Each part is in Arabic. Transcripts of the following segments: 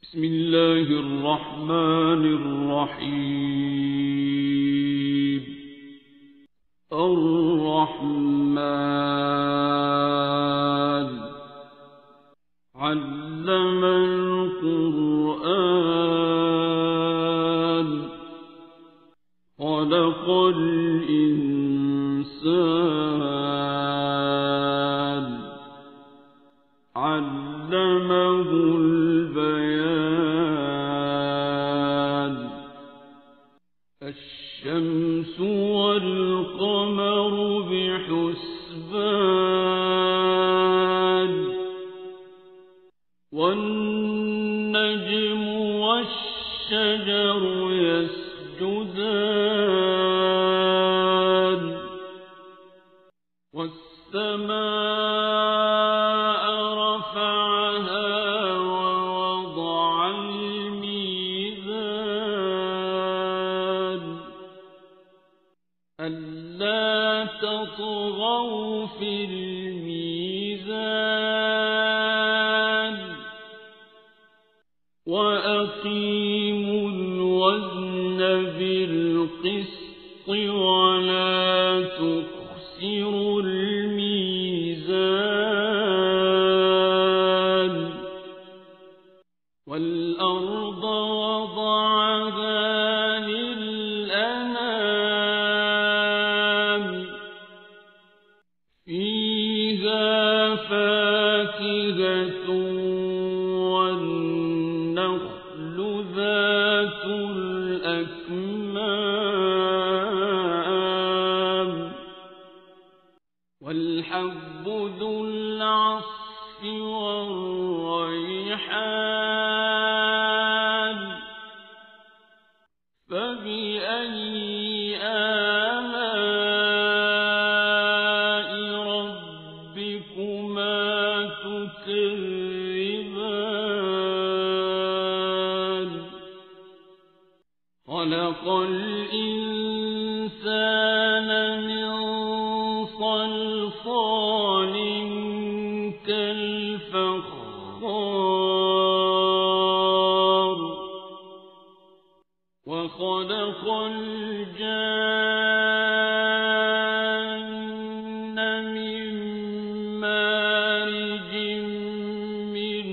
بسم الله الرحمن الرحيم. الرحمن علم القرآن خلق الإنسان علمه البيان. الشمس والقمر بحسبان والنجم والشجر يسجدان والسماء رفعها ووضع الميزان ألا تطغوا في الميزان وأقيموا الوزن بالقسط ولا تخسروا الميزان. والأرض وضعها للأنام فيها فاكهة والنخل ذات الأكمام والحب ذو العصف والريحان. فبأي آلاء ربكما تكذبان. خلق الإنسان من صلصال كالفخار وخلق الجان من مارج من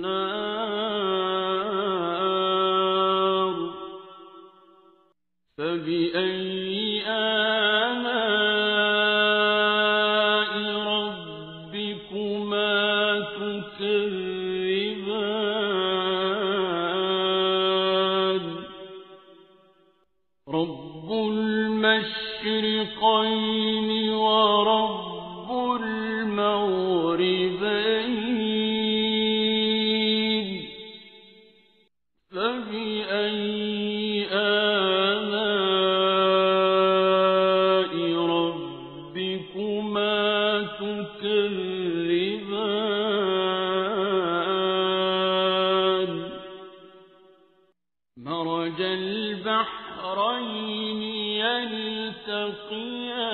نار. فبأي آلاء ربكما تكذبان. رب المشرقين ورب المغربين. فبأي آلاء ربكما تكذبان. مرج البحرين يلتقيان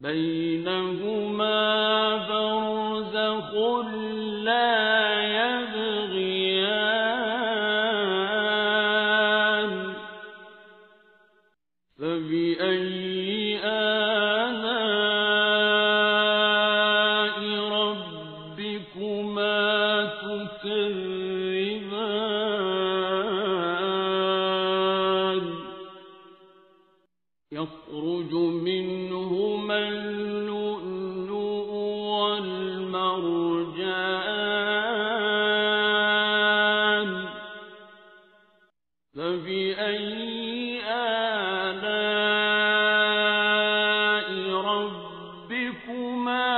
بينهما برزخ لا يبغيان. فبأي آلاء ربكما تكذبان. يخرج منهما اللؤلؤ والمرجان. فبأي آلاء ربكما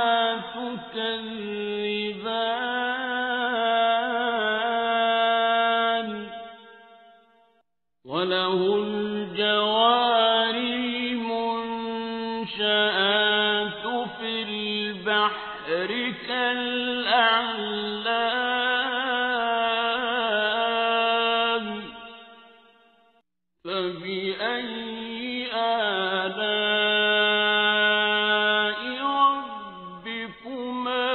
تكذبان. وله الجوار المنشآت في البحر كالأعلام. فبأي آلاء ربكما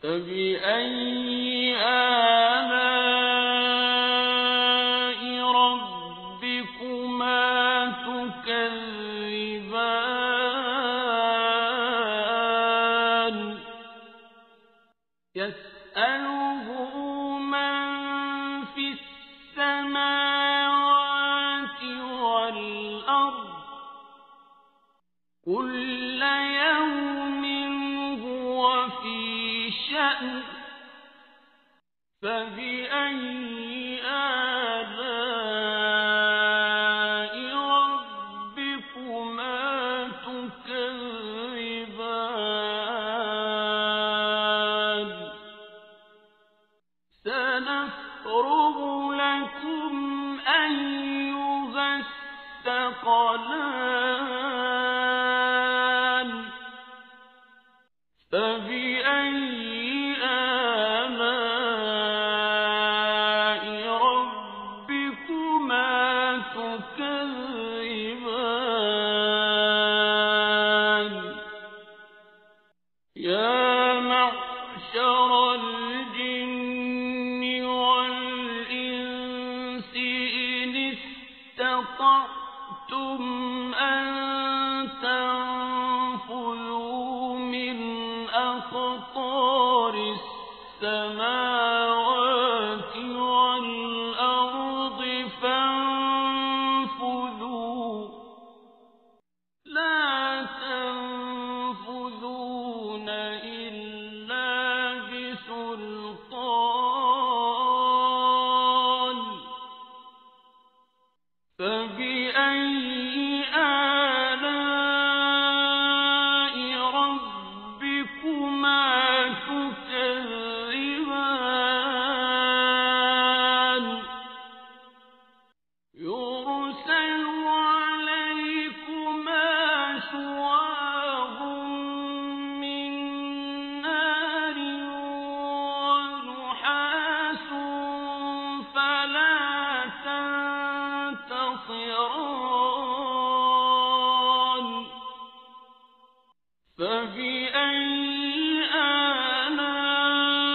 فبأي آلاء ربكما تكذبان يسأله من في السماوات والأرض كل يوم هو في شأن فبأي آلاء ربكما تكذبان سنفرغ لكم أيها الثقلان فبأي آلاء ربكما تكذبان يا معشر الجن والإنس إن استطعتم أن تنفذوا من أقطار السماوات والأرض فانفذوا لا تنفذون إلا بسلطان فبأي آلاء ربكما تكذبان يرسل عليكما شواظ من نار ونحاس فلا تنتصران فبأي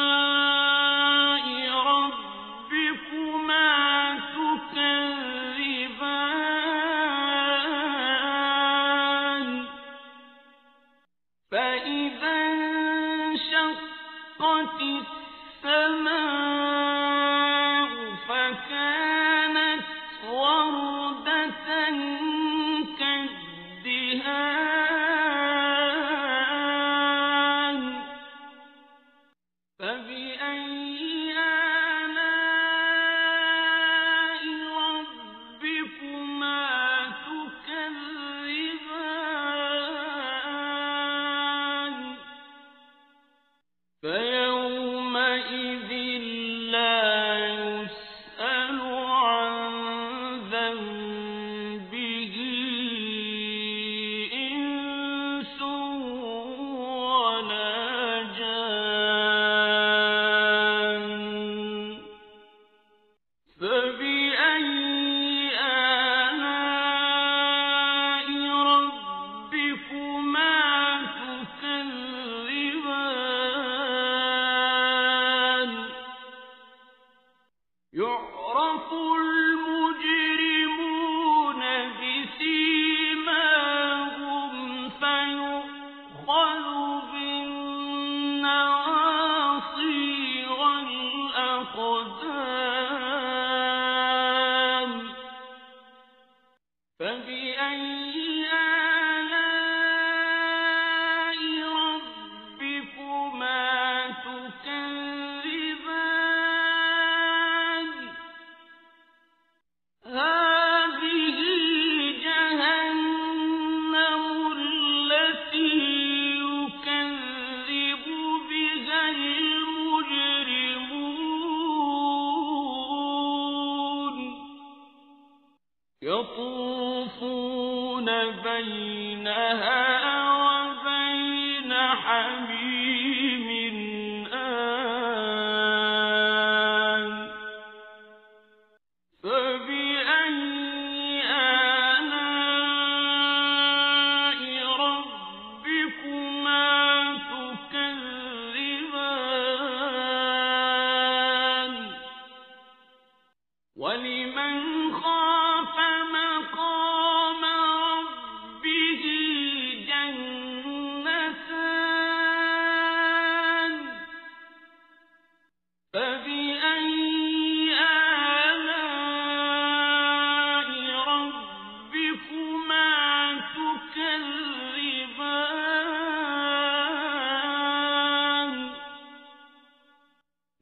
آلاء ربكما تكذبان فإذا انشقت السماء فكانت وردة كالدهان فبأي آلاء ربكما تكذبان فيومئذ لا يسأل عن ذنبه إنس ولا جان فبأي آلاء ربكما تكذبان يعرف المجرمون بسيماهم فيؤخذ بالنواصي والأقدام فبأي آلاء ربكما تكذبان هذه جهنم التي يكذب بها المجرمون يطوفون بينها وبين حميم آن فبأي آلاء ربكما تكذبان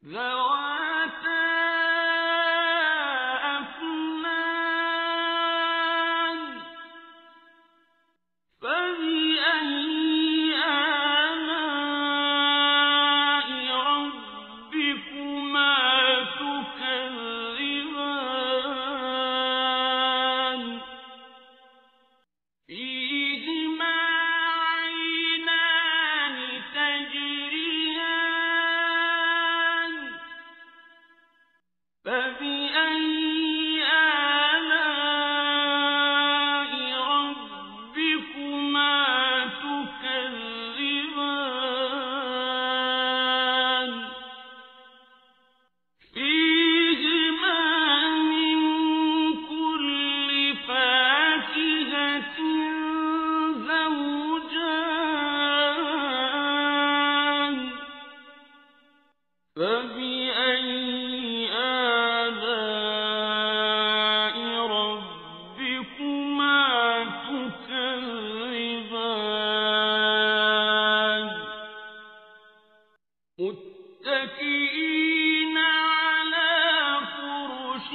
ذواتا أفنان فبأي آلاء ربكما تكذبان فيهما عينان تجريان فبأي آلاء ربكما تكذبان فيهما من كل فاكهة زوجان فبأي آلاء ربكما تكذبان متكئين على فرش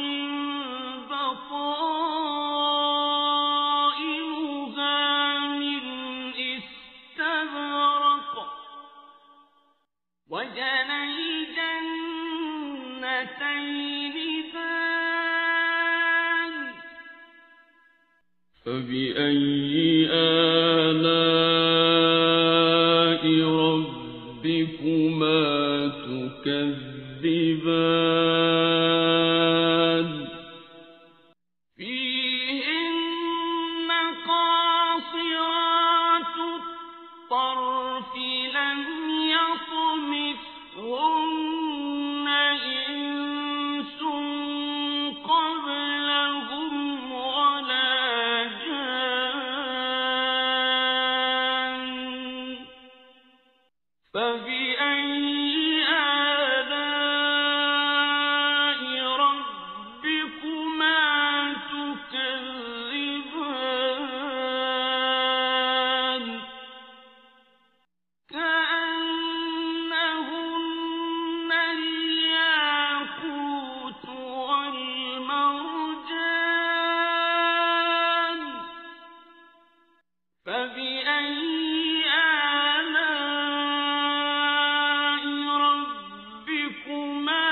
بطائنها من استبرق وجنى الجنتين دان فبأي آلاء ربكما تكذبان فيهن قاصرات الطرف لم يطمثهن إنس قبلهم ولا جان فبأي آلاء ربكما تكذبان كأنهن الياقوت والمرجان فبأي آلاء ربكما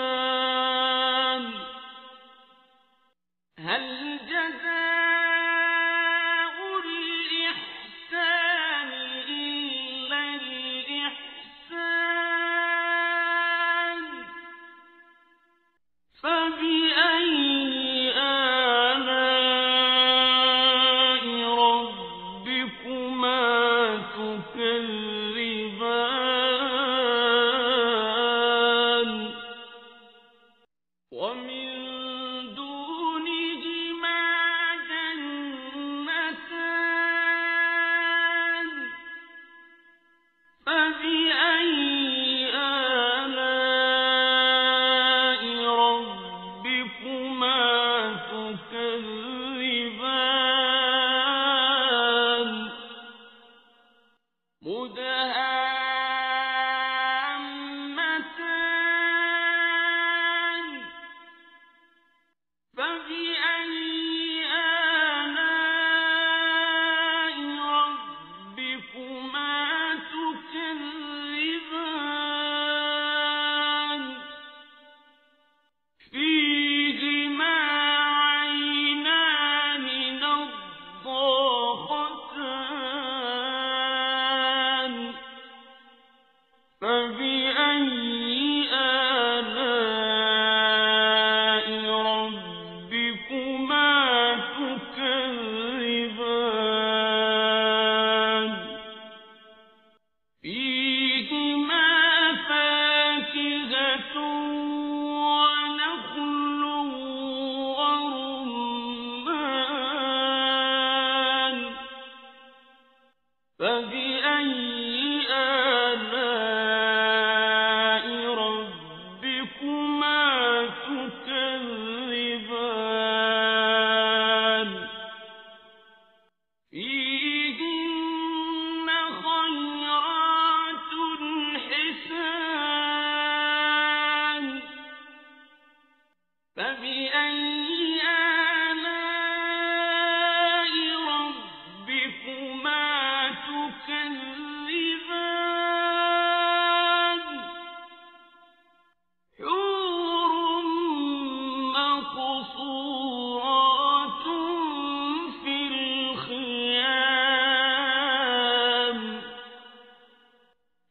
تكذبان هل جزاء الإحسان إلا الإحسان فبأي آلاء ربكما تكذبان ومن دونهما جنتان فبأي آلاء ربكما تكذبان مدهامتان فبأي آلاء ربكما تكذبان فيهما عينان نضاختان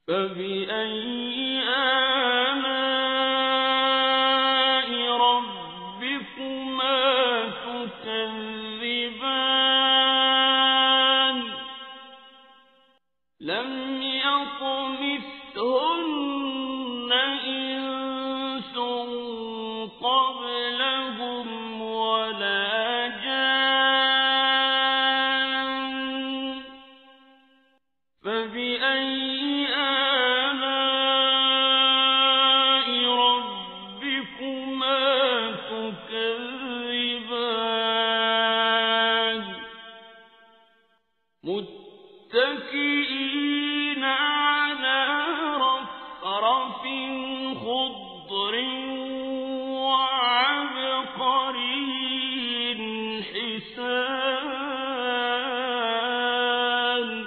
فبأي آلاء ربكما تكذبان لم يطمثهن إنس قبلهم ولا جان فبأي آلاء ربكما تكذبان متكئين على رفرف خضر وعبقري حسان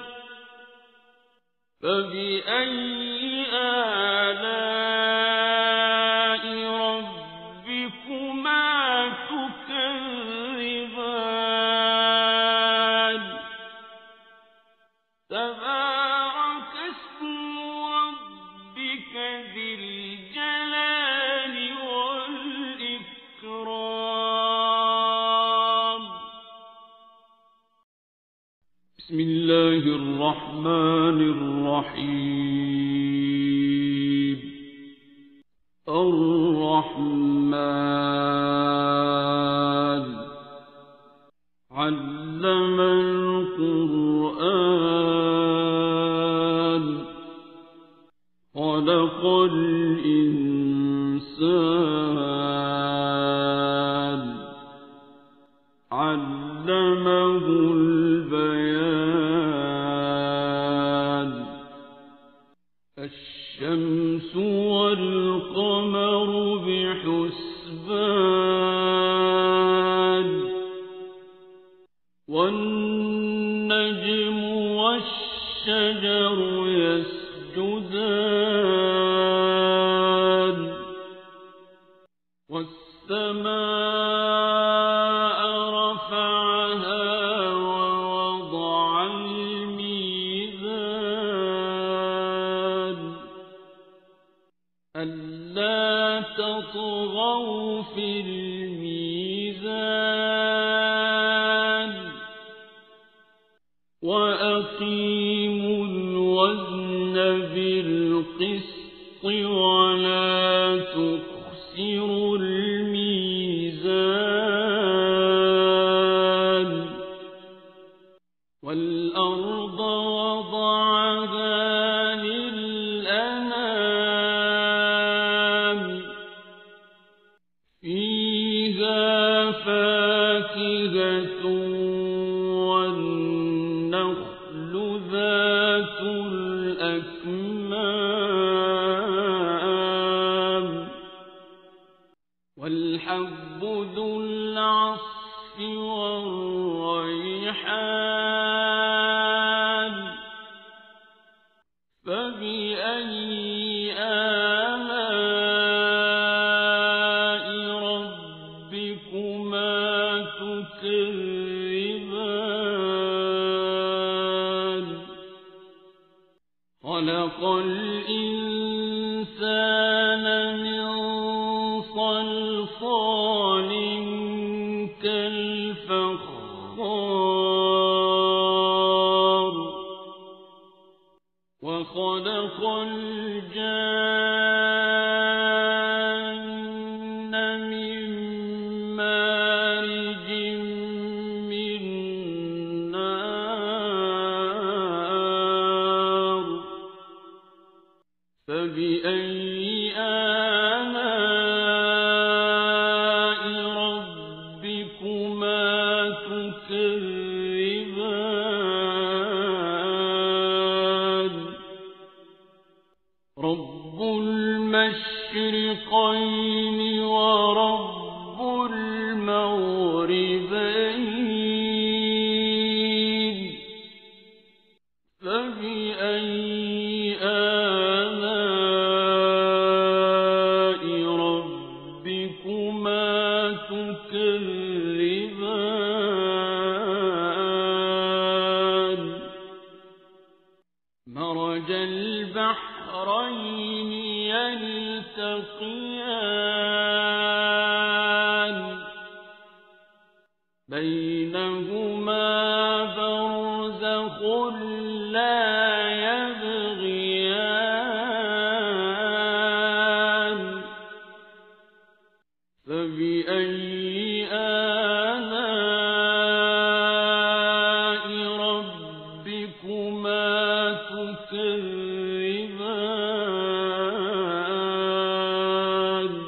فبأي آلاء ربكما تكذبان تبارك اسم ربك ذي الجلال والإكرام بسم الله الرحمن الرحيم الرحمن علم القرآن خلق الإنسان علمه البيان الشمس والقمر بحسبان والنجم والشجر يسجدان والسماء رفعها ووضع الميزان ألا تطغوا في الميزان وأقيموا الوزن بالقسط ولا تخسروا الميزان والأرض وضعها للأنام فيها فاكهة والنخل ذات الأكمام والحب ذو العصف والريحان فبأي آلاء ربكما تكذبان خلق الإنسان من صلصال كالفخار وخلق الجان من مارج من نار فبأي آلاء ربكما تكذبان رب المشرقين ورب المغربين فبأي آلاء ربكما تكذبان مرج البحرين يلتقيان بينهما برزخ لا يبغيان فبأي آلاء ربكما تكذبان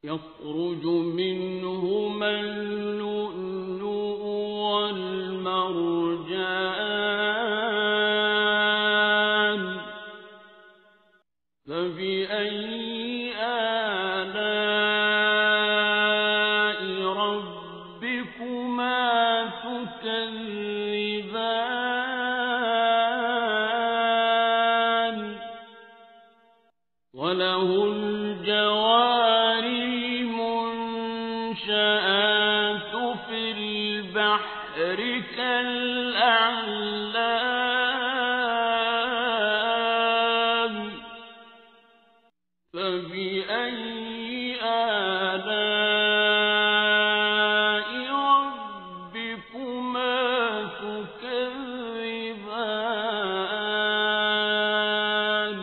يخرج منهما اللؤلؤ والمرجان فبأي آلاء ربكما تكذبان وله الجوار المنشآت في البحر كالأعلام فبأي آلاء ربكما تكذبان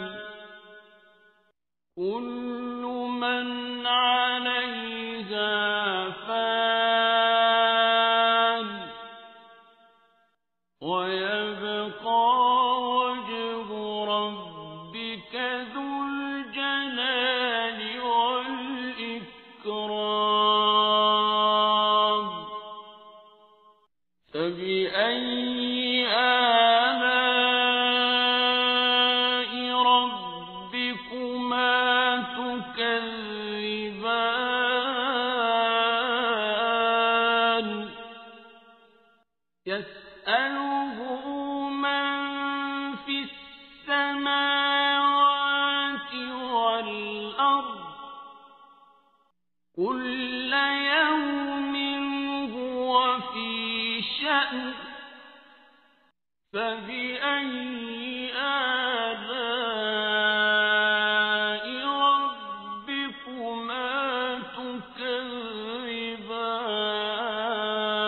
كل من عليها فان ويبقى وجه ربك ذو الجلال والإكرام فبأي آلاء ربكما تكذبان يسأله من في السماوات والأرض كل يوم هو في شأن فبأي آلاء ربكما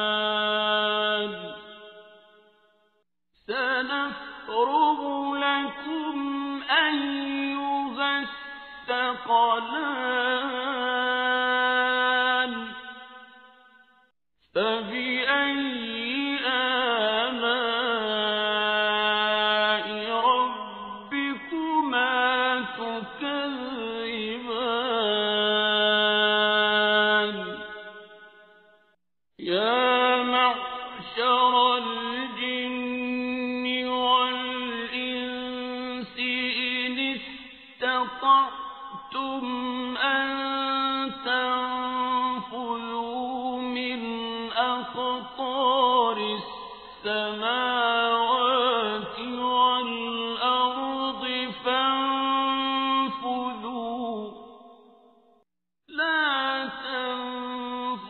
تكذبان سنفرغ لكم أيها الثقلان فبأي آلاء ربكما تكذبان يا معشر الجن والإنس إن استطعتم أن تنفذوا من أقطار السماوات والأرض فانفذوا لا تنفذون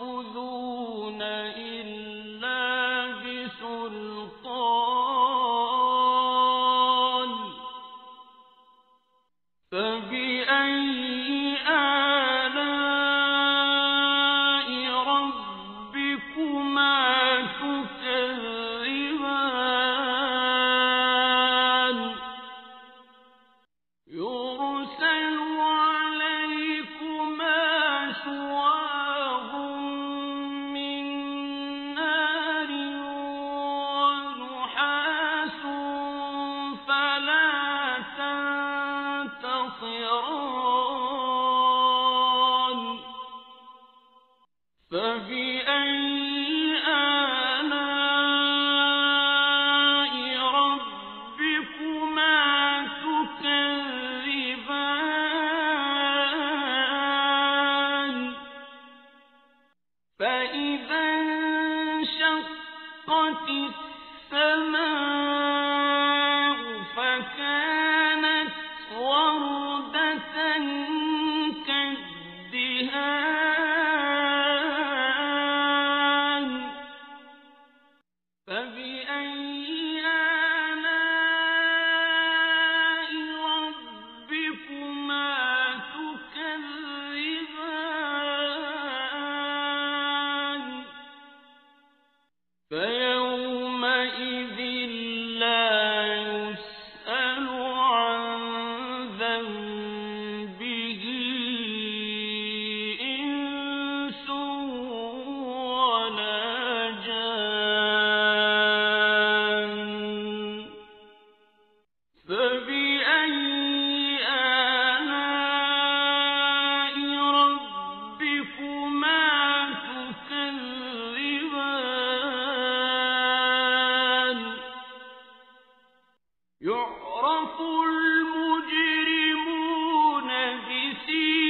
إلا بسلطان فبأي آلاء ربكما تكذبان يرسل عليكما شواظ من نار ونحاس فلا تنتصران فبأي آلاء ربكما تكذبان يعرف المجرمون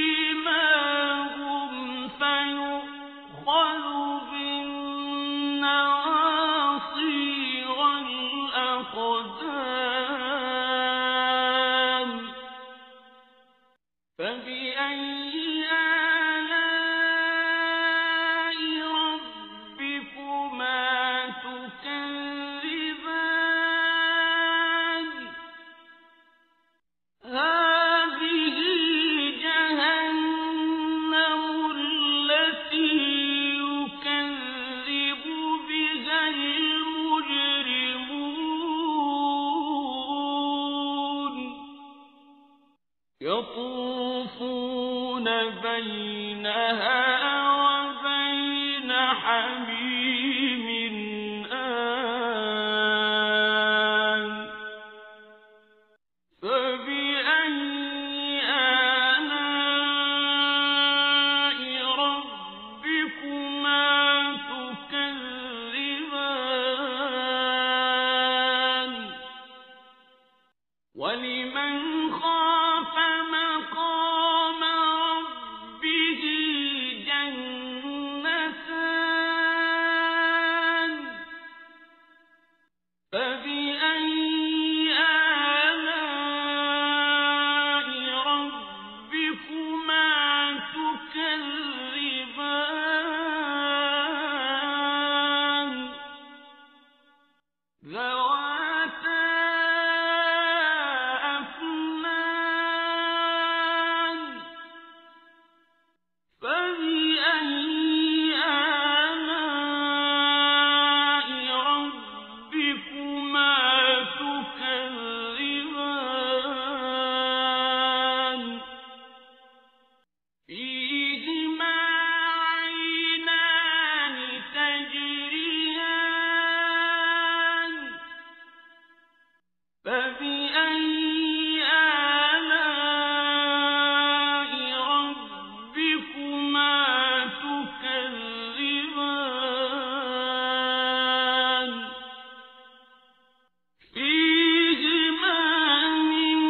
بسيماهم فيؤخذ بالنواصي والأقدام فبأي آلاء ربكما تكذبان هذه جهنم التي يكذب بها المجرمون يطوفون بينها وبين حميم آن فبأي آلاء ربكما تكذبان ولمن خاف مقام ربه جنتان فبأي آلاء ربكما تكذبان ذواتا أفنان فبأي آلاء ربكما تكذبان فيهما عينان تجريان فبأي آلاء ربكما تكذبان فيهما من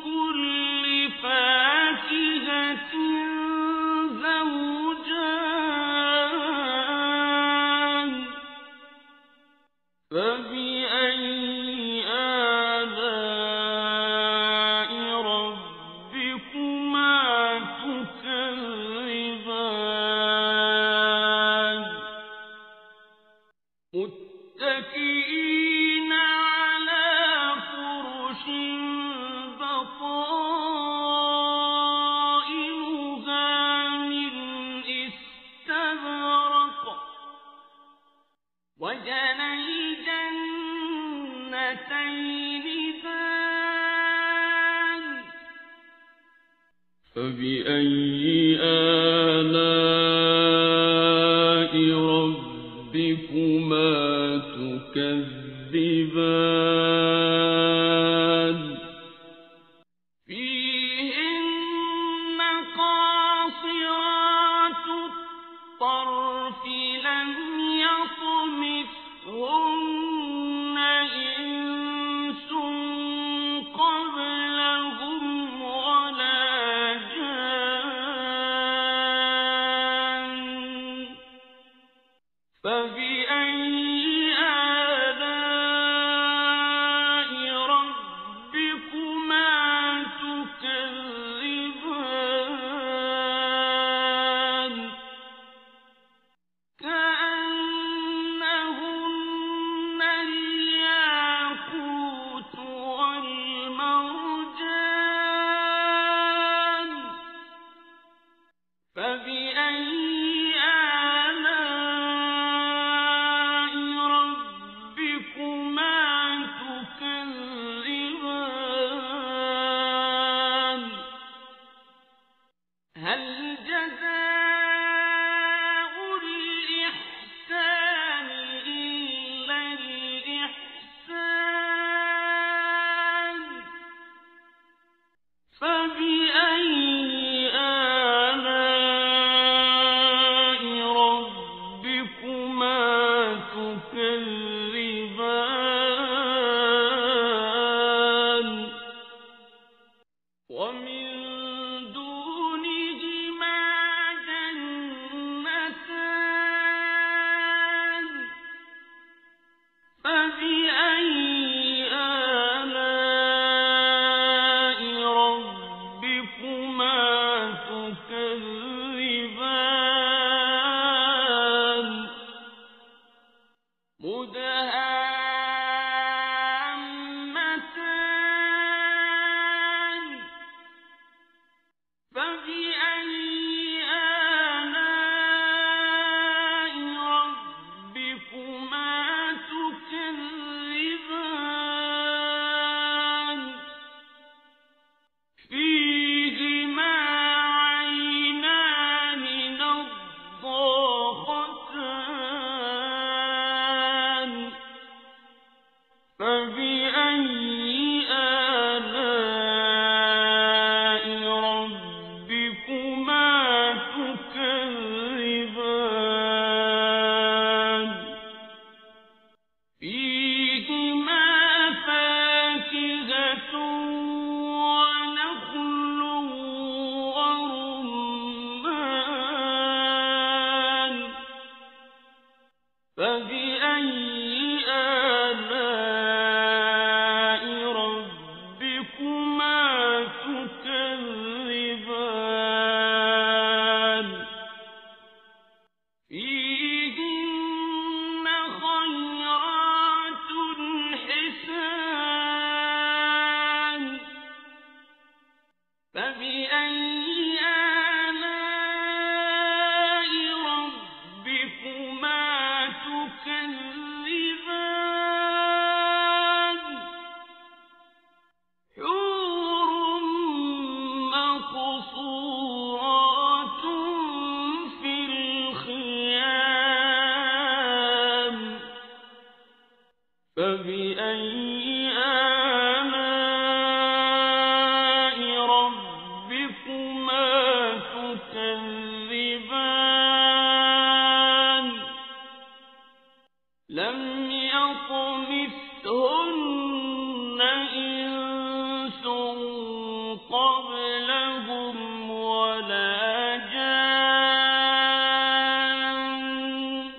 كل فاكهة زوجان فبأي آلاء ربكما تكذبان متكئين على فرش بطائنها من استبرق وجنى الجنتين دان فبأي آلاء ربكما تكذبان فيهن قاصرات الطرف لم يطمثهن إنس قبلهم ولا جان فبأي آلاء ربكما تكذبان حور مقصورات في الخيام فبأي آلاء ربكما تكذبان لم يطمثهن إنس قبلهم ولا جان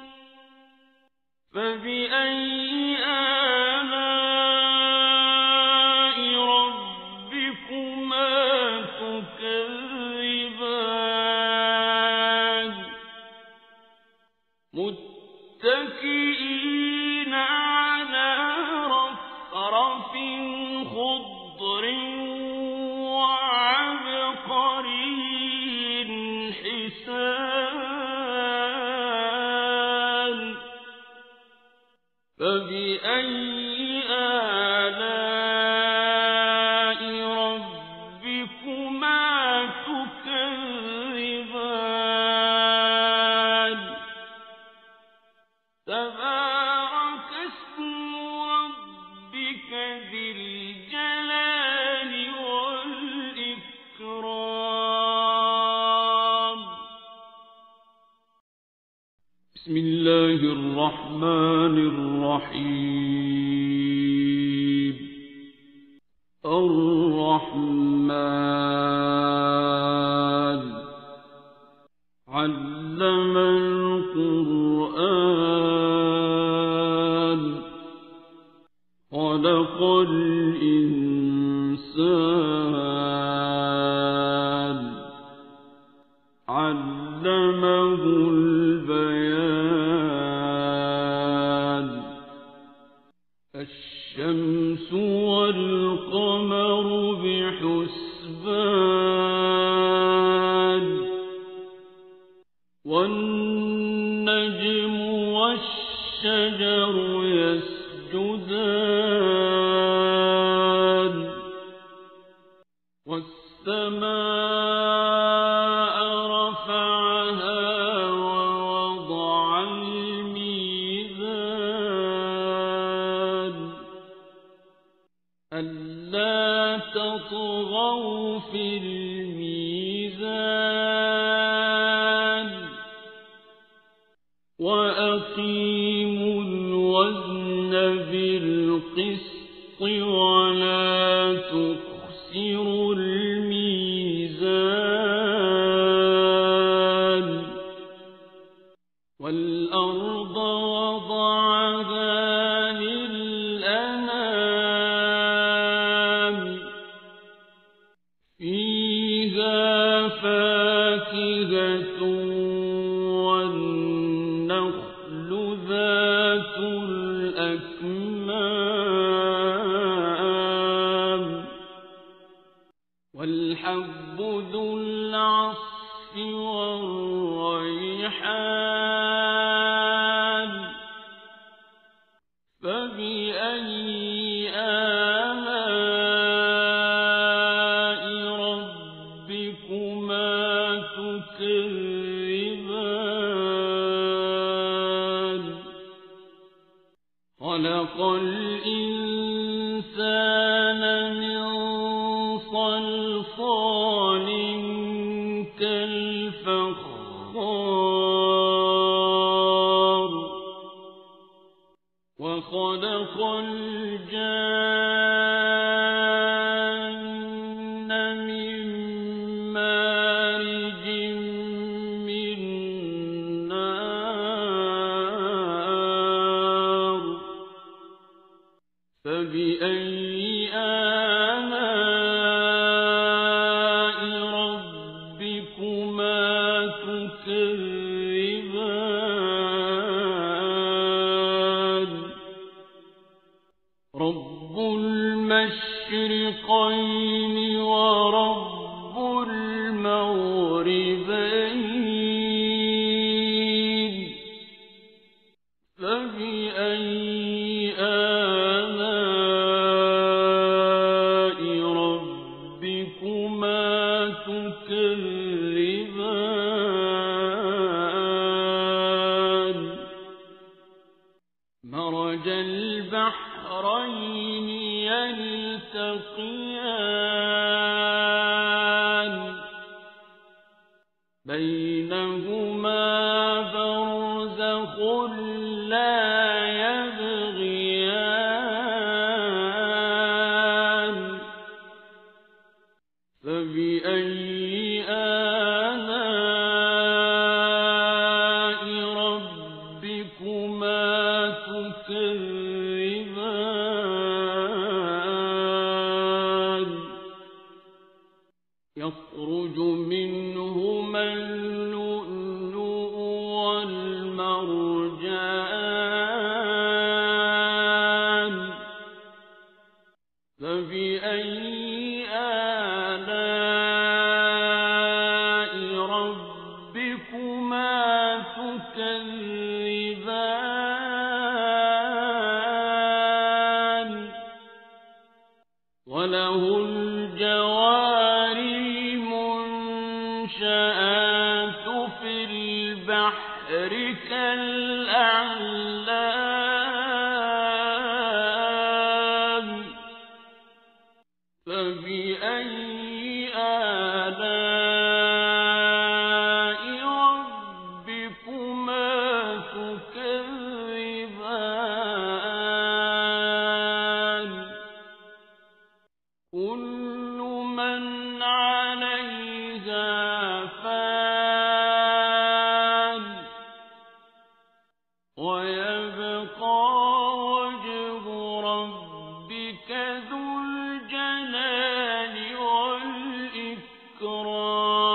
فبأي آلاء ربكما تكذبان متكئين على رفرف خضر وعبقري حسان فبأي آلاء ربكما تكذبان تبارك اسم ربك ذي الجلال والإكرام بسم الله الرحمن الرحيم الرحمن علم القرآن خلق الإنسان علمه البيان الشمس والقمر بحسبان والنجم والشجر يسجدان والسماء رفعها ووضع الميزان ألا تطغوا في الميزان وأقيموا الوزن بالقسط ولا تخسروا الميزان والأرض وضعها للأنام فيها فاكهة والنخل ذات الأكمام والحب ذو العصف والريحان فبأي آلاء ربكما تكذبان خلق الإنسان من صلصال كالفخار وخلق الجان من مارج من نار فبأي آلاء ربكما تكذبان رب المشرقين ورب يلتقيان بينهما برزخ لا يبغيان فبأي آلاء ربكما تكذبان يخرج منهما اللؤلؤ والمرجان فبأي آلاء ربكما تكذبان وله الجوار المنشآت في البحر كالأعلام فبأي آلاء ربكما تكذبان كل من عليها فان ويبقى وجه ربك ذو الجلال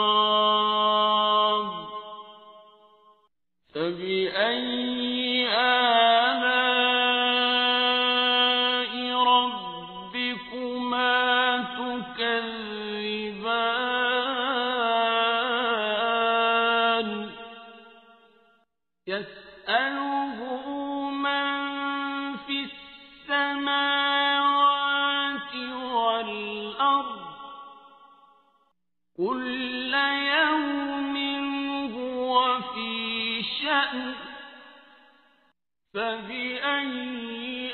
والإكرام فبأي آلاء ربكما تكذبان يسأله من في السماوات والأرض كل يوم هو في شأن فبأي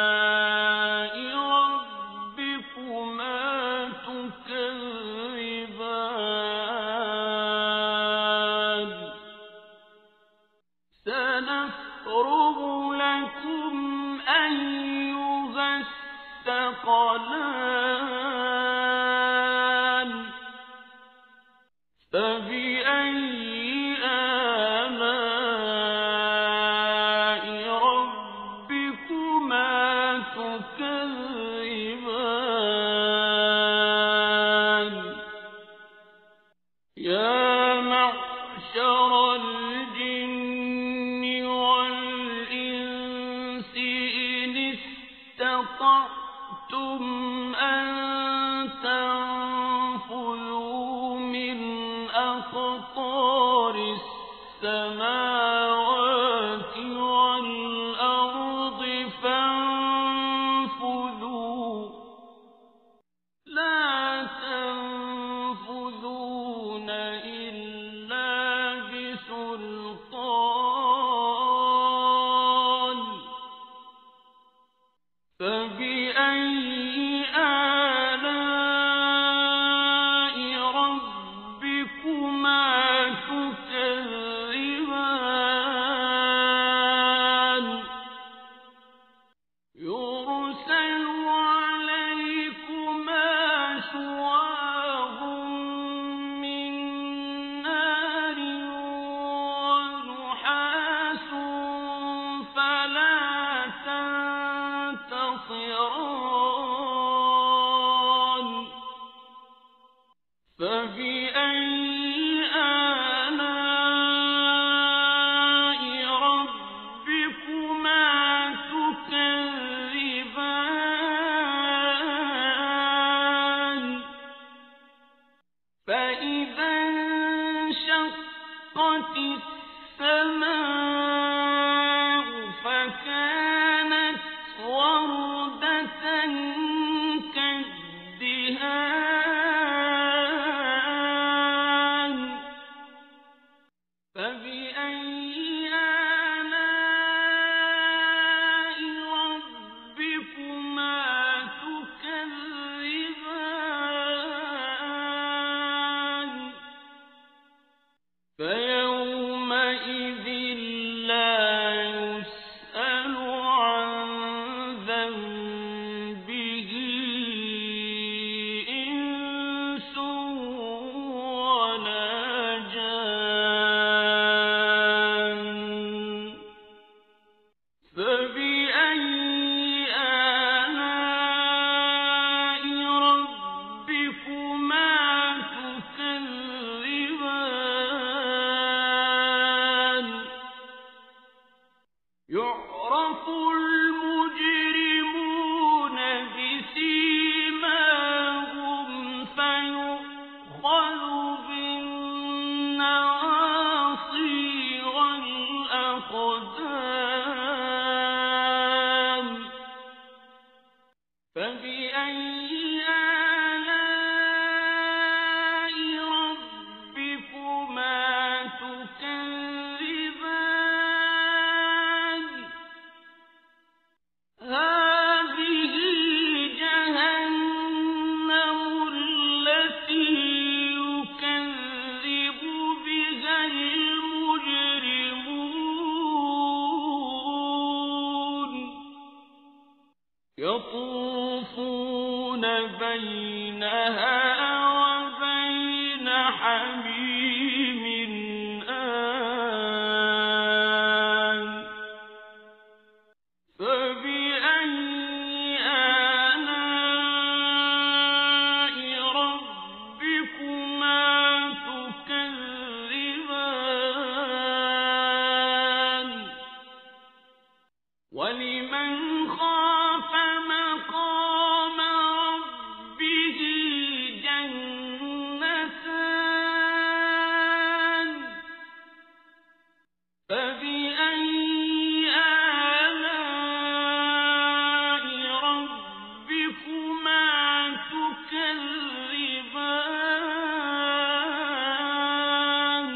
آلاء ربكما تكذبان سنفرغ لكم أيها الثقلان فبأي آلاء ربكما تكذبان يا معشر الجن والإنس إن استطعتم أن تنفذوا من أقطار السماوات والأرض فانفذوا لا تنفذون إلا بسلطان فبأي آلاء ربكما تكذبان يرسل عليكما شواظ من نار ونحاس فلا تنتصران فبأي آلاء ربكما تكذبان فإذا انشقت السماء فكانت وردة كالدهان فبأي آلاء ربكما فبأي آلاء ربكما تكذبان هذه جهنم التي يكذب بها المجرمون يطوفون بينها وبين حميم آن فبأي آلاء ربكما تكذبان ولمن خاف مقام ربه جنتان فبأي آلاء ربكما تكذبان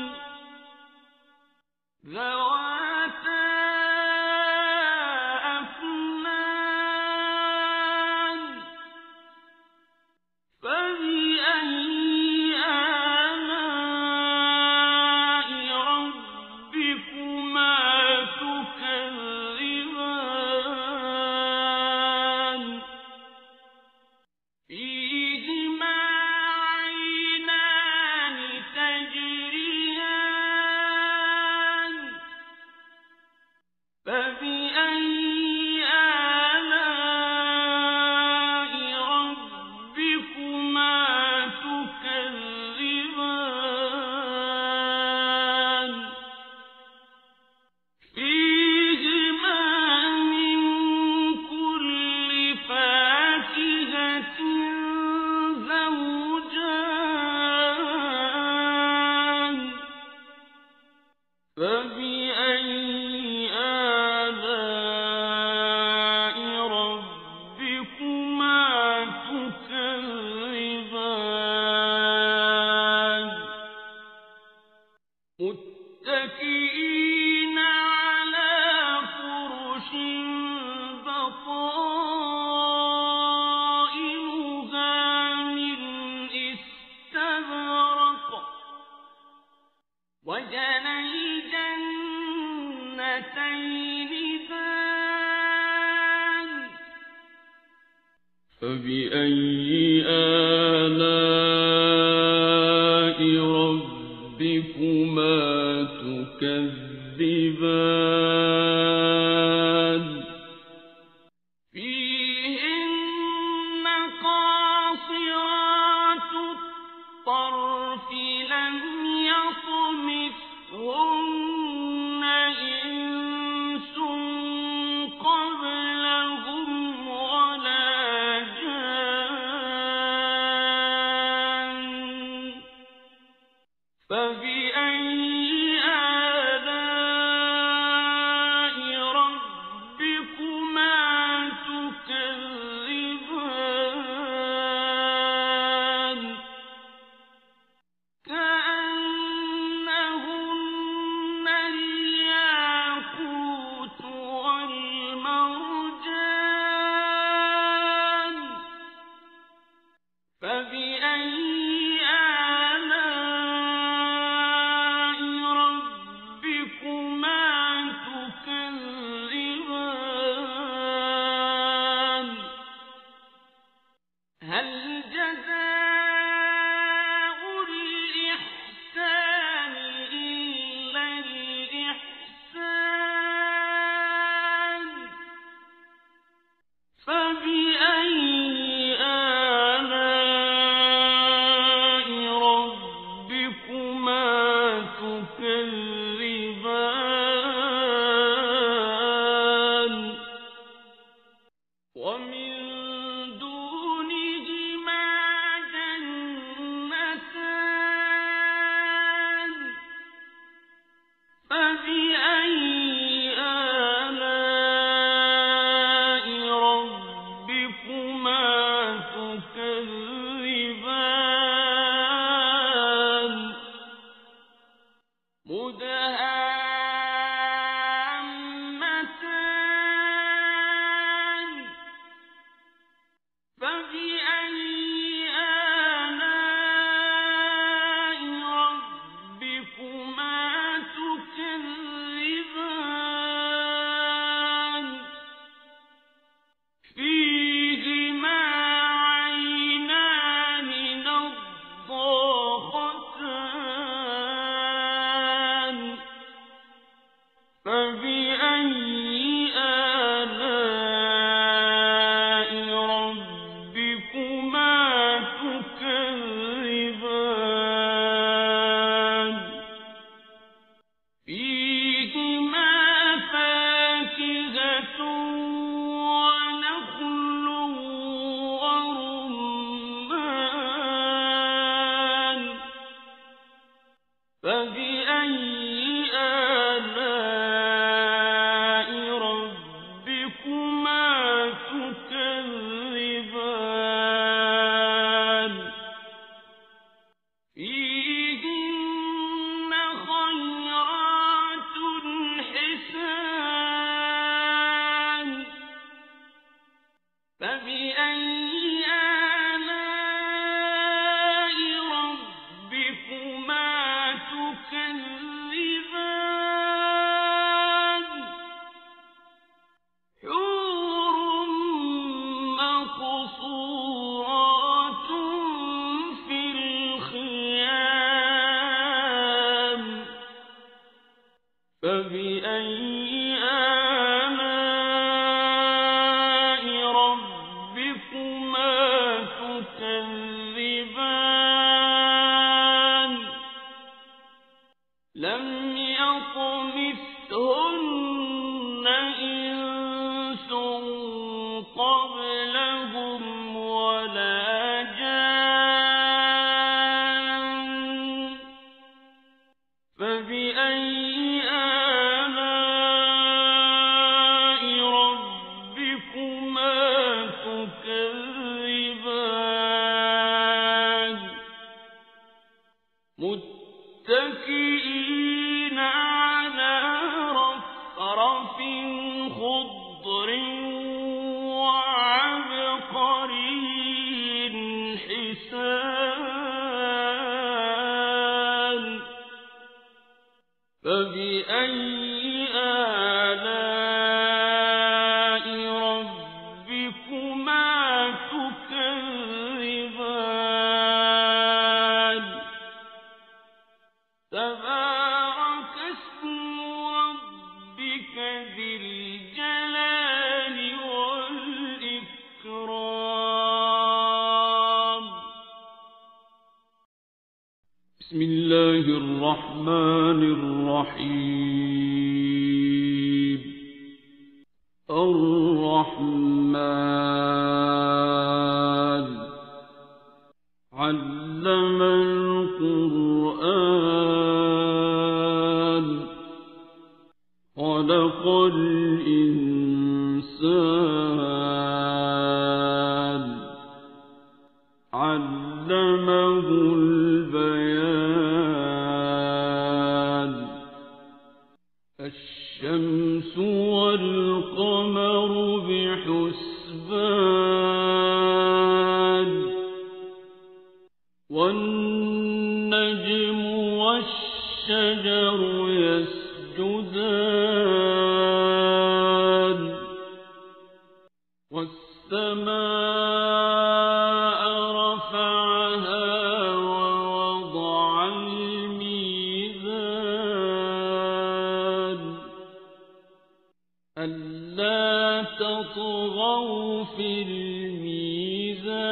ذواتا أفنان فبأي آلاء ربكما تكذبان فيهما عينان تجريان فبأي آلاء ربكما تكذبان فيهما من كل فاكهة زوجان فبأي آلاء ربكما تكذبان متكئين على فرش بطائنها من استبرق وجنى الجنتين دان فبأي آلاء ربكما تكذبان فيهن قاصرات الطرف لم يطمثهن إنس قبلهم ولا جان فبأي آلاء ربكما تكذبان كأنهن الياقوت والمرجان فبأي آلاء ربكما تكذبان هل جزاء الإحسان إلا الإحسان فبأي آلاء ربكما تكذبان ومن دونهما فبأي آلاء ربكما تكذبان فيهما عينان نضاختان فبأي آلاء ربكما تكذبان فيهما فاكهة ونخل ورمان فبأي آلاء ربكما تكذبان فيهن خيرات حسان فبأي آلاء ربكما تكذبان حور مقصورات في الخيام فبأي آلاء ربكما تكذبان لم يطمثهن إنس قبلهم ولا جان فبأي آلاء ربكما تكذبان متكئين على رفرف خضر وعبقري حسان فبأي آلاء ربكما تكذبان تبارك اسم ربك ذي الجلال والإكرام بسم الله الرحمن الرحيم الرحمن علم القرآن خلق الإنسان علمه البيان الشمس والقمر بحسبان والنجم والشجر يسجدان والسماء رفعها ووضع الميزان ألا تطغوا في الميزان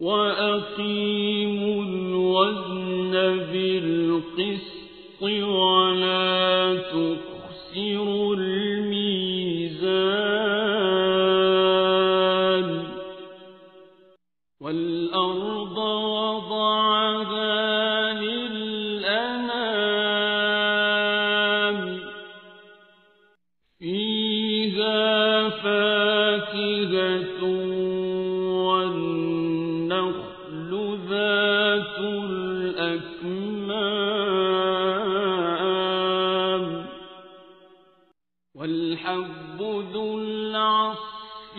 وأقيموا الوزن بالقسط ولا تخسروا الميزان والأرض وضعها للأنام فيها فاكهة والنخل ذات الأكمام والحب ذو العصف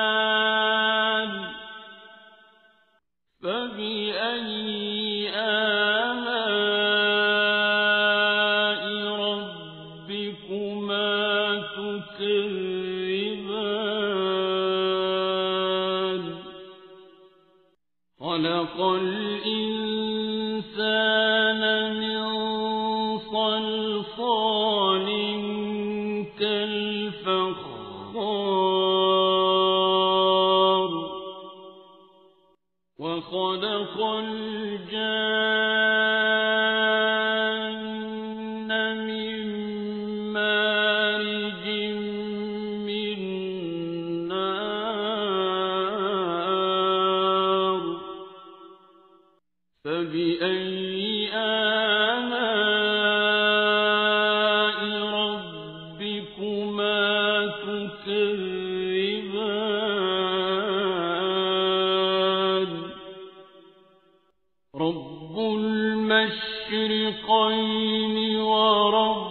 والريحان فبأي آلاء ربكما تكذبان خلق الإنسان من صلصال كالفخار وخلق الجان من مارج من نار فبأي آلاء ربكما تكذبان رب المشرقين ورب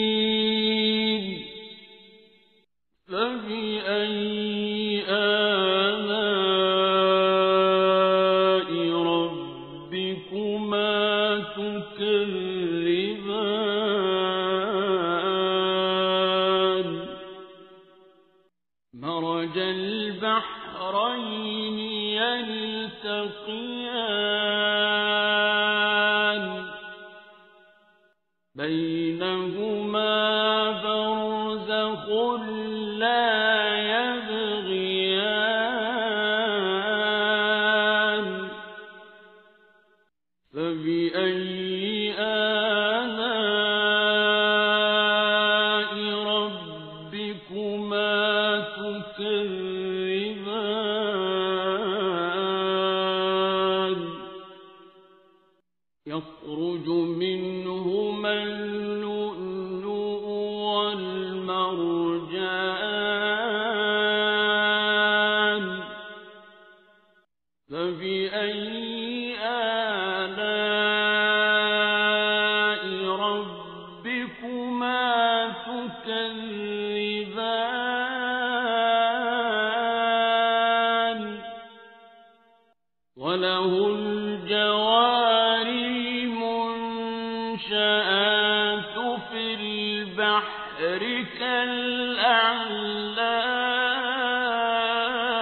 المغربين فبأي آلاء ربكما تكذبان مرج البحرين يلتقيان بينهما برزخ لا يبغيان فبأي آلاء ربكما تكذبان يخرج منهما اللؤلؤ والمرجان فبأي آلاء ربكما تكذبان وله الجوار المنشآت في البحر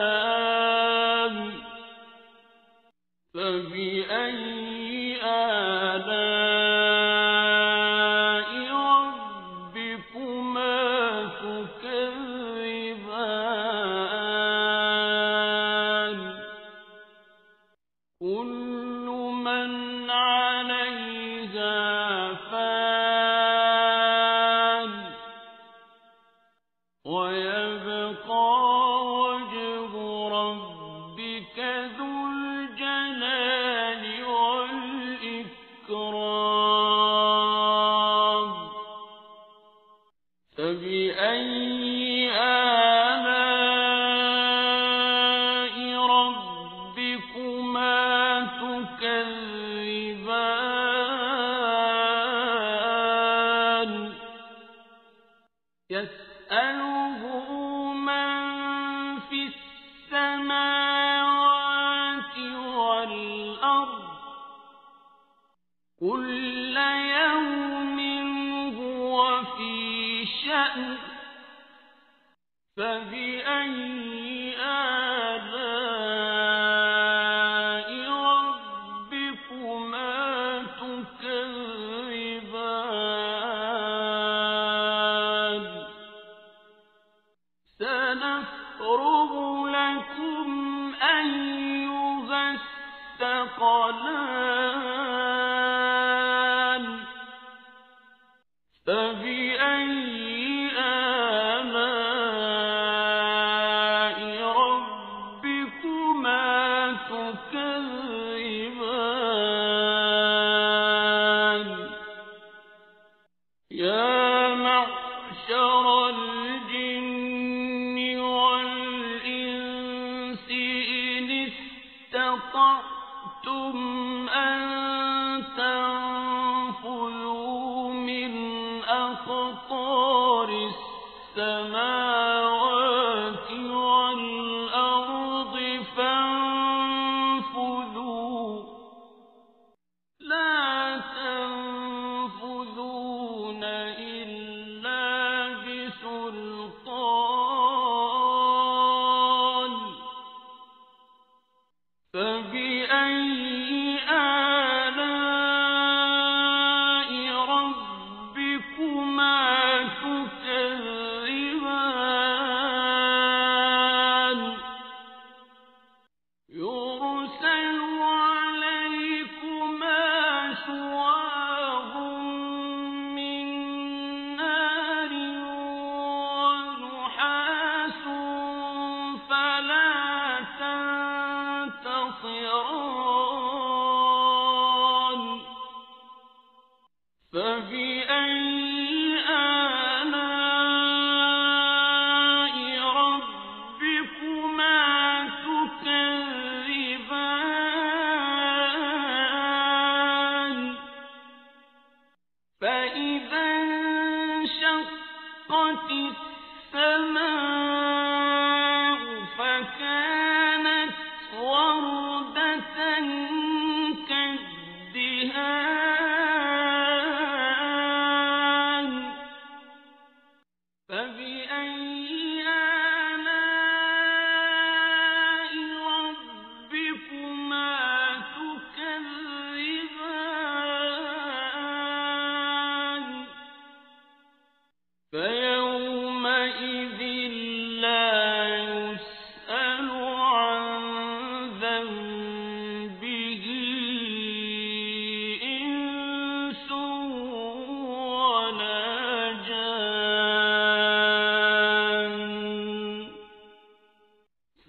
كالأعلام فبأي آلاء ربكما تكذبان كل من عليها فان ويبقى وجه ربك ذو الجلال والإكرام فبأي آلاء ربكما تكذبان يسأله من في السماوات والأرض كل يوم هو في شأن فبأي آلاء ربكما تكذبان سنفرغ لكم أيها الثقلان فبأي آلاء ربكما تكذبان يا معشر الجن والإنس إن استطعتم أن تنفذوا أقطار السماوات والأرض فانفذوا لا تنفذون إلا بسلطان فبأي آلاء ربكما تكذبان يرسل عليكما شواظ من نار ونحاس فلا تنتصران فبأي آلاء ربكما تكذبان فإذا انشقت السماء فكانت وردة كالدهان فبأي آلاء ربكما تكذبان فيومئذ لا يسأل عن ذنبه إنس ولا جان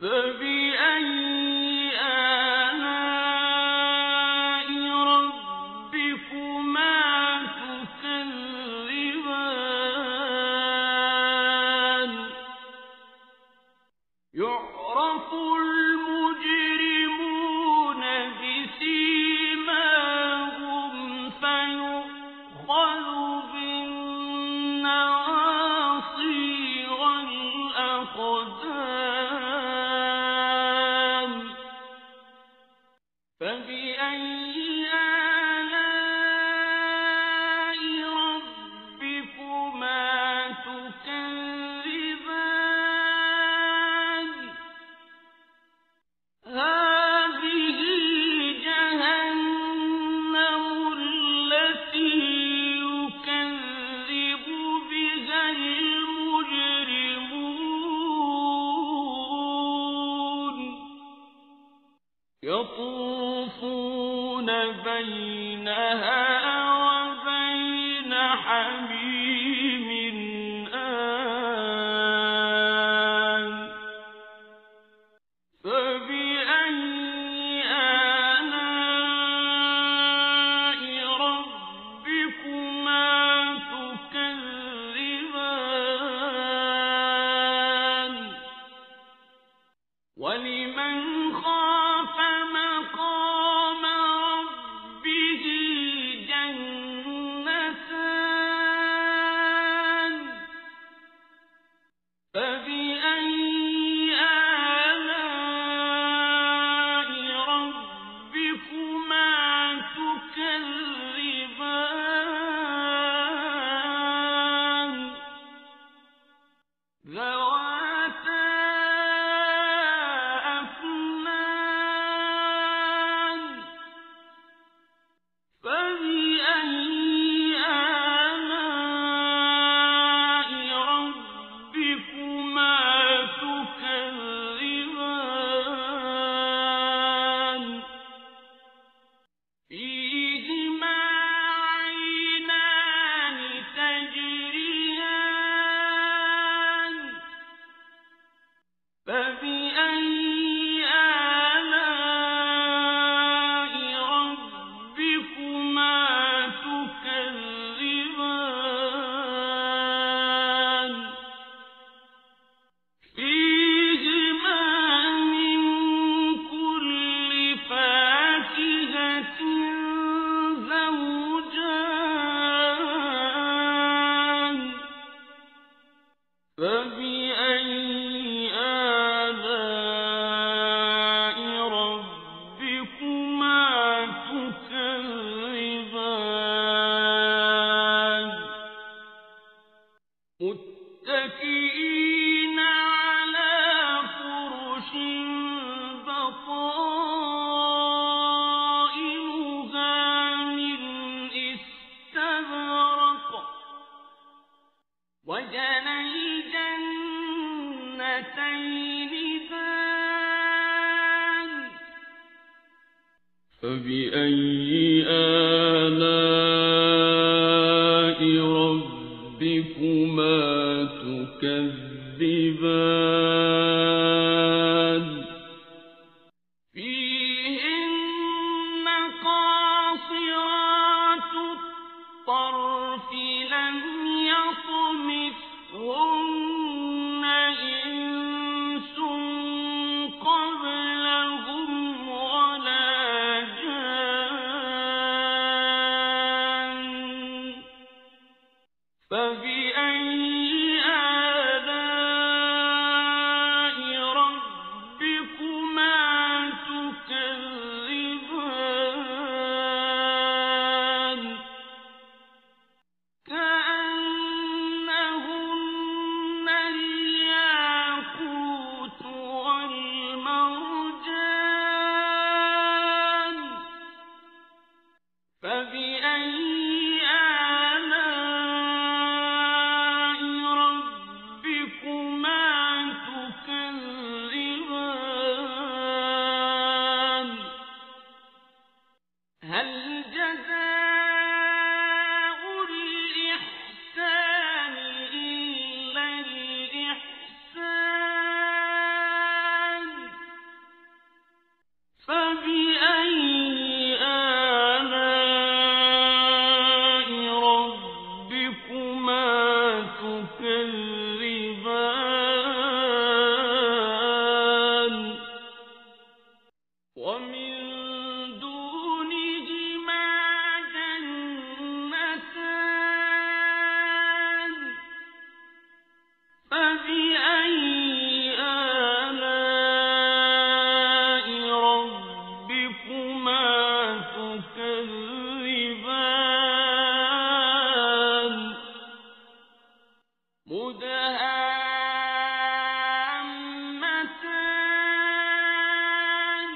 فبأي آلاء ربكما تكذبان يعرف المجرمون بسيماهم فيؤخذ بالنواصي والأقدام فبأي آلاء ربكما تكذبان هذه جهنم التي يكذب بها المجرمون يطوفون بينها وبين حميم آن فبأي آلاء ربكما تكذبان ولمن خاف مقام ربه متكئين على فرش بطائنها من استبرق وجنى الجنتين دان فبأي آلاء ربكما تكذبان فيهن قاصرات الطرف لم يطمثهن إنس قبلهم ولا جان فبأي آلاء ربكما تكذبان كأنهن الياقوت والمرجان فبأي آلاء ربكما تكذبان هل جزاء الإحسان إلا الإحسان فبأي آلاء ربكما تكذبان ومن دونهما جنتان فبأي آلاء ربكما تكذبان مدهامتان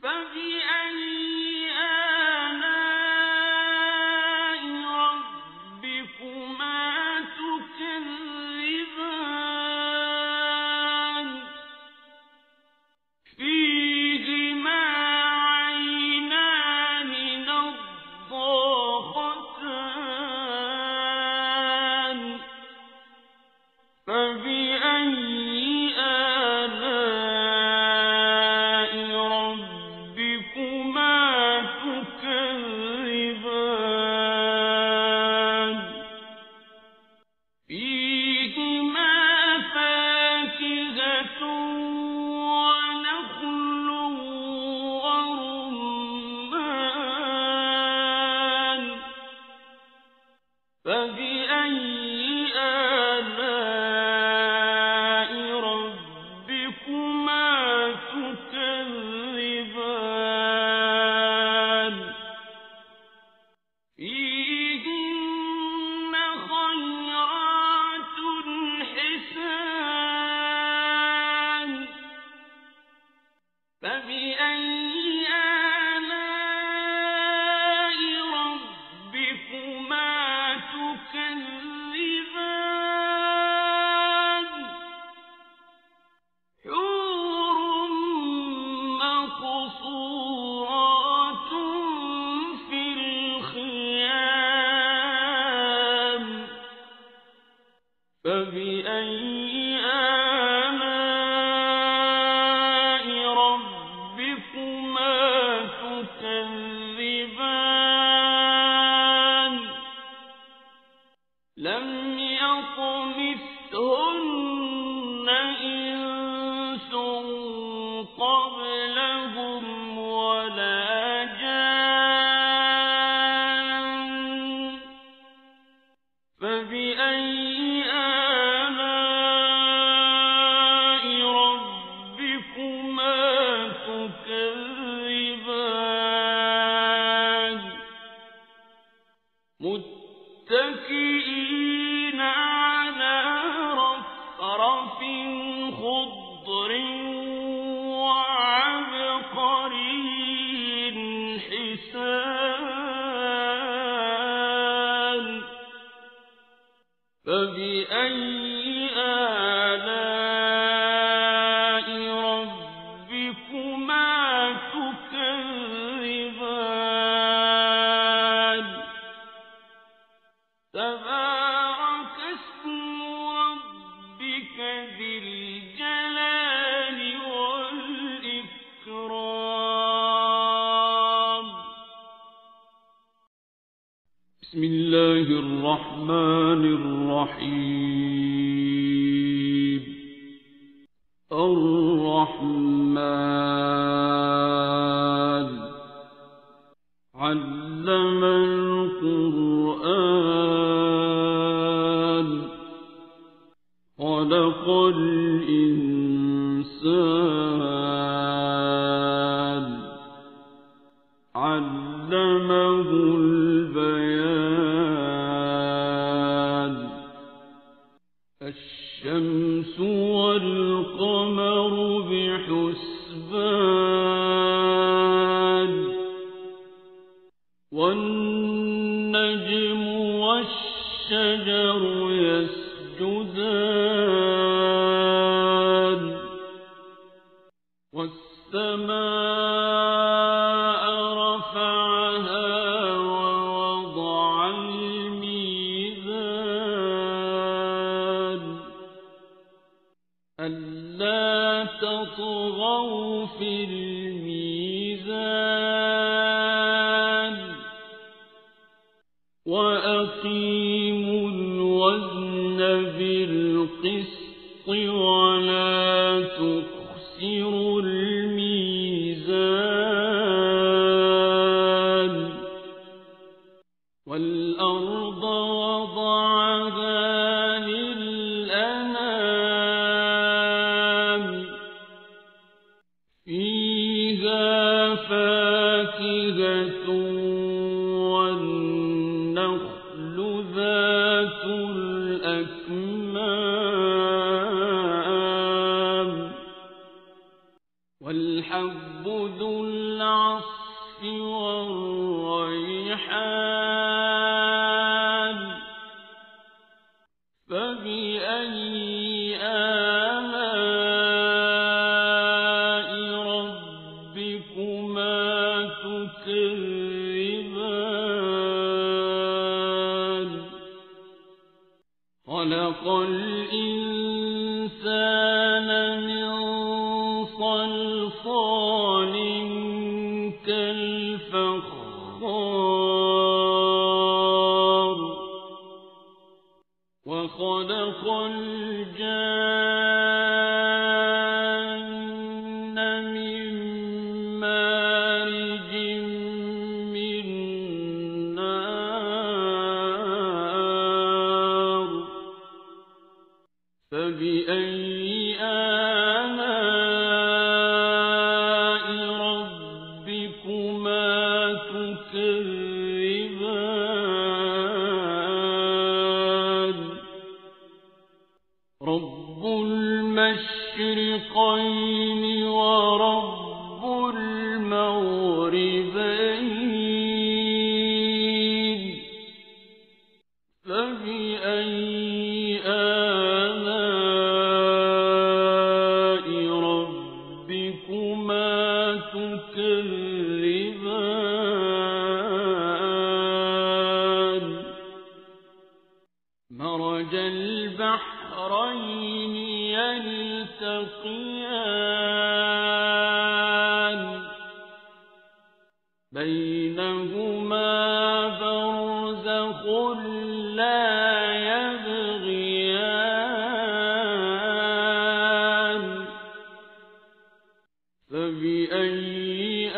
فبأي آلاء ربكما تكذبان فيهما عينان نضاختان فبأي آلاء ربكما تكذبان فيهما فاكهة ونخل ورمان فبأي آلاء ربكما تكذبان فيهن خيرات حسان فبأي آلاء ربكما تكذبان حور مقصورات في الخيام فبأي آلاء ربكما تكذبان لم يطمثهن إنس قبلهم ولا جان فبأي آلاء ربكما تكذبان متكئين على فبأي آلاء ربكما تكذبان تبارك اسم ربك ذي الجلال والإكرام بسم الله الرحمن الرحيم الرحمن علم القرآن خلق الإنسان علمه البيان الشمس والقمر بحسبان والنجم والشجر يسجدان والسماء رفعها ووضع الميزان ألا تطغوا في الميزان وأقيموا الوزن بالقسط ولا تخسروا الميزان والأرض وضعها للأنام فيها فاكهة والنخل ذات الأكمام والحب ذو العصف والريحان فبأي آلاء ربكما تكذبان خلق الإنسان من صلصال كالفخار وخلق الجان من مارج من نار فبأي آلاء ربكما تكذبان رب المشرقين ورب المغربين فبأي آلاء ربكما تكذبان مرج البحرين يلتقيان بينهما برزخ لا يبغيان فبأي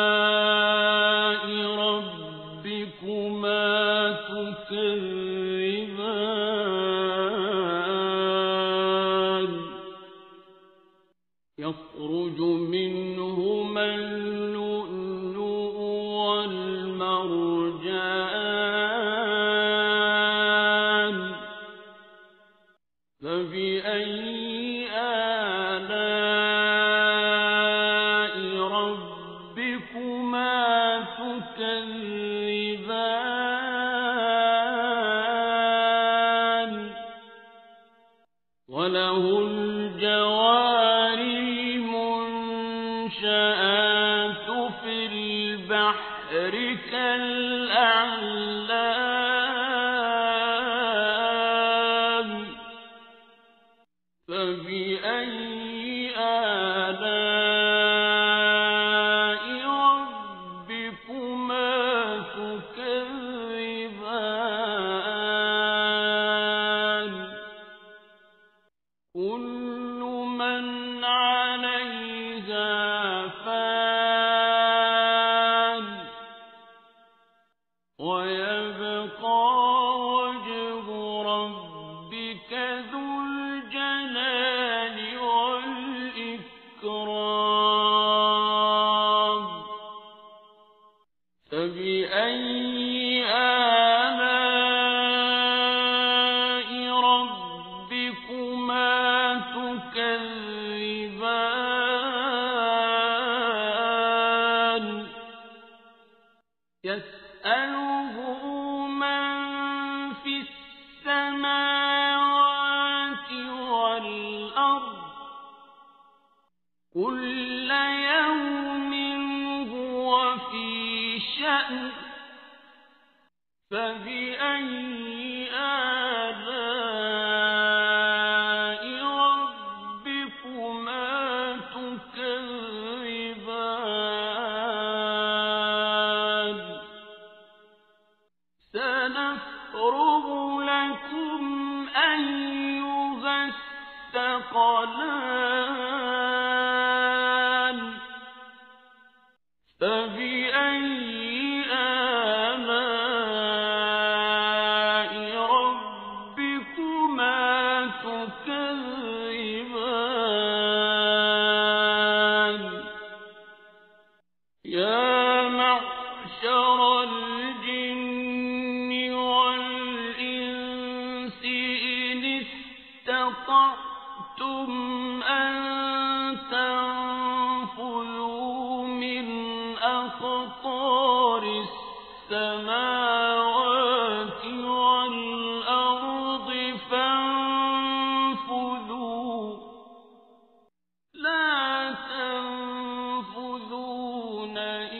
آلاء ربكما تكذبان يخرج منهما اللؤلؤ والمرجان فبأي آلاء ربكما تكذبان قدرك الأعلى فبأي آلاء ربكما تكذبان كل من عليها فان ويبقى وجه ربك ذو الجلال والإكرام فبأي آلاء ربكما تكذبان يسأله من في السماوات والأرض كل يوم هو في شأن فبأي آلاء ربكما تكذبان سنفرغ لكم أيها الثقلان فبأي آلاء ربكما تكذبان يا معشر الجن والإنس إن استطعتم أن تنفذوا من أقطار السماوات والأرض فانفذوا لا تنفذون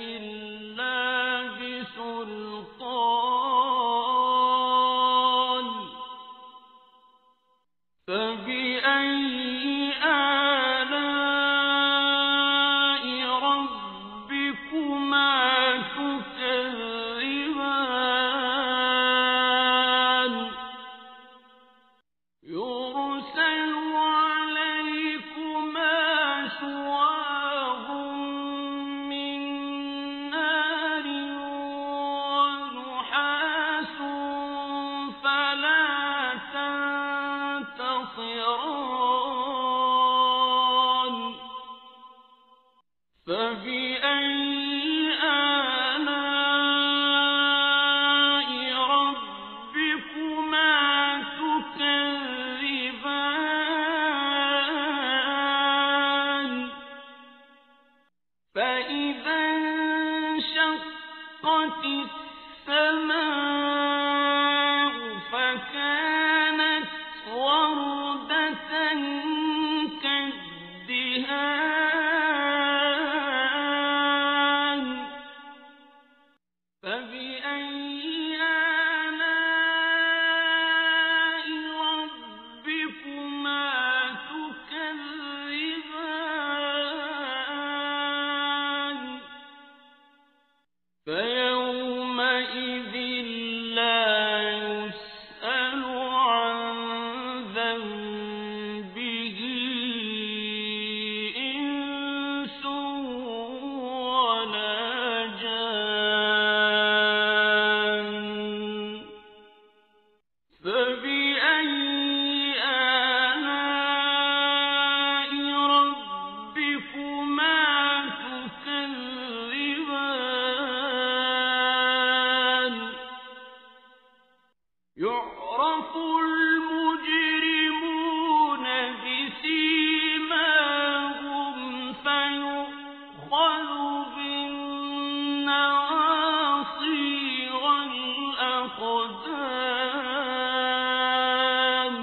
إلا بسلطان فبأي آلاء ربكما تكذبان يرسل عليكما شواظ من نار ونحاس فلا تنتصران فبأي آلاء ربكما تكذبان فإذا انشقت السماء فكانت وردة كالدهان فبأي آلاء ربكما تكذبان فيومئذ لا يسأل عن ذنبه إنس ولا جان فبأي آلاء ربكما تكذبان يعرف المجرمون بسيماهم فيؤخذ بالنواصي والأقدام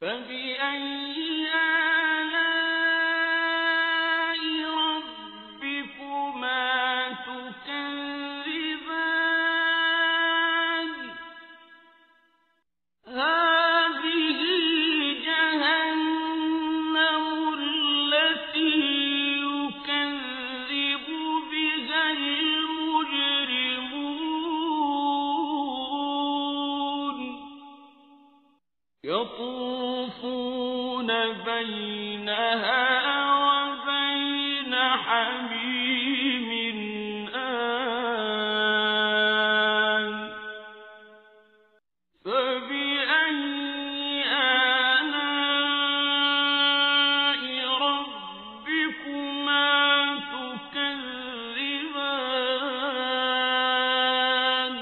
فبأي آلاء ربكما يطوفون بينها وبين حميم آن فبأي آلاء ربكما تكذبان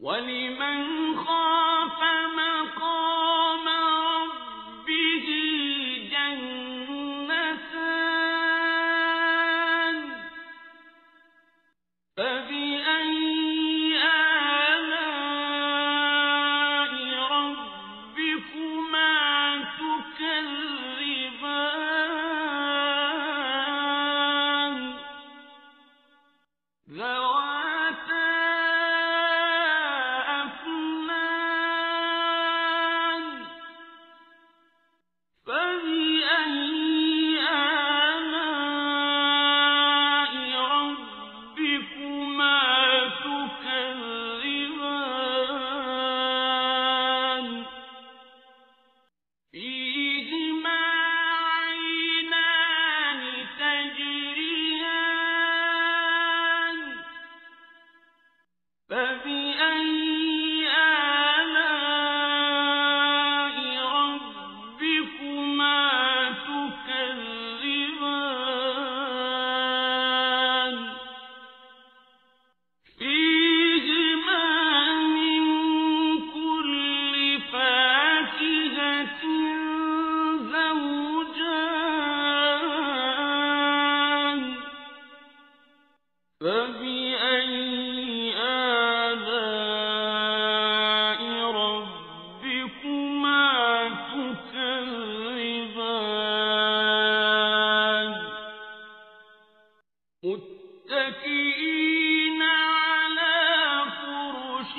ولمن خاف مقام ربه جنتان فبأي آلاء ربكما تكذبان ذواتا أفنان فبأي آلاء ربكما تكذبان فيهما عينان تجريان فبأي آلاء ربكما تكذبان فيهما من كل فاكهة زوجان فبأي آلاء ربكما تكذبان متكئين على فرش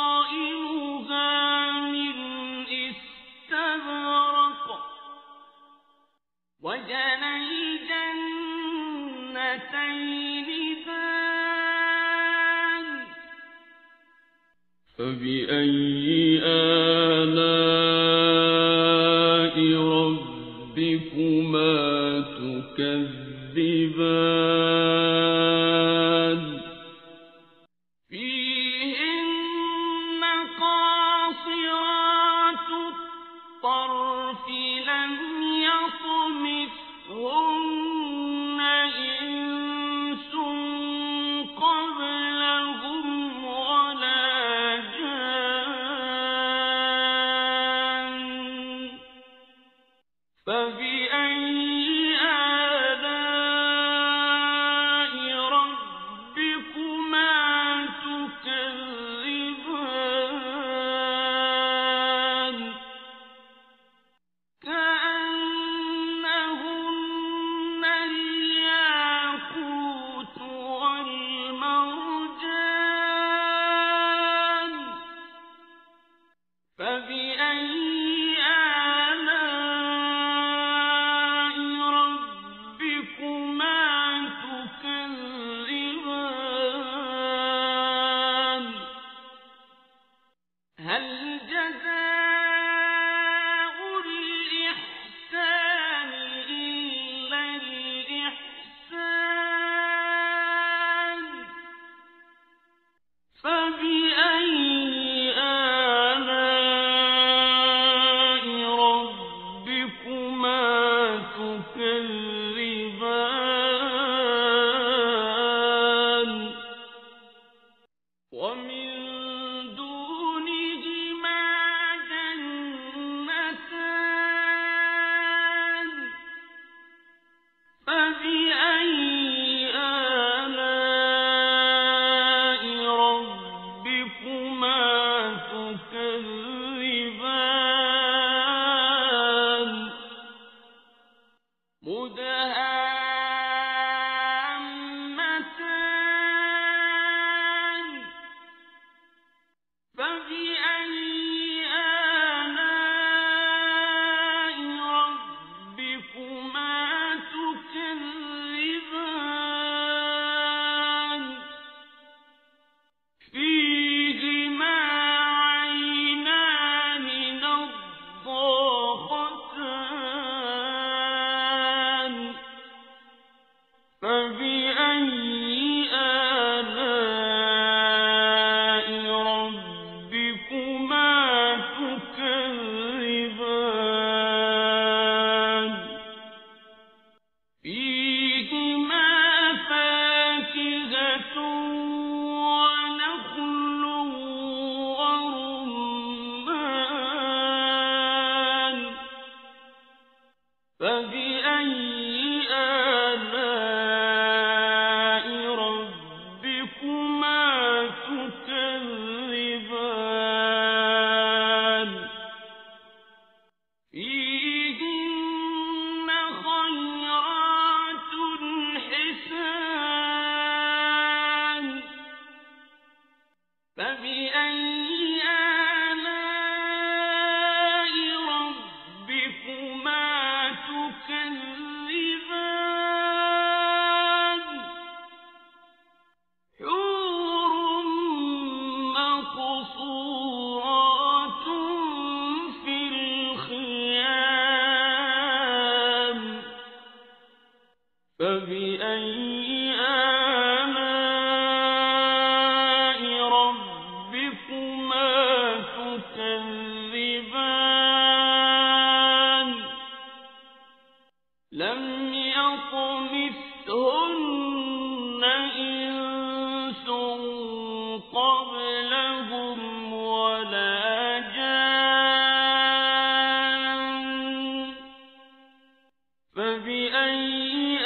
بطائنها من استبرق وجنى الجنتين دان فبأي آلاء ربكما تكذبان فيهن قاصرات الطرف لم يطمثهن إنس قبلهم ولا جان فبأي آلاء ربكما تكذبان كأنهن الياقوت والمرجان فبأي آلاء ربكما تكذبان هل جزاء الإحسان إلا الإحسان فبأي آلاء ربكما تكذبان ومن دونهما جنتان فبأي آلاء ربكما تكذبان مدهامتان فبأي آلاء ربكما تكذبان فيهما فبأي آلاء ربكما تكذبان لم يطمثهن إنس قبلهم ولا جان فبأي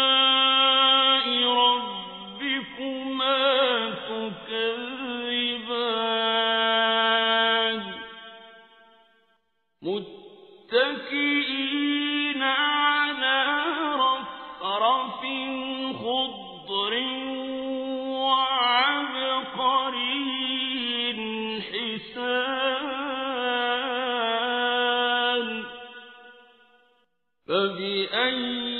آلاء ربكما تكذبان متكئين على رفرف خضر وعبقري حسان فبأي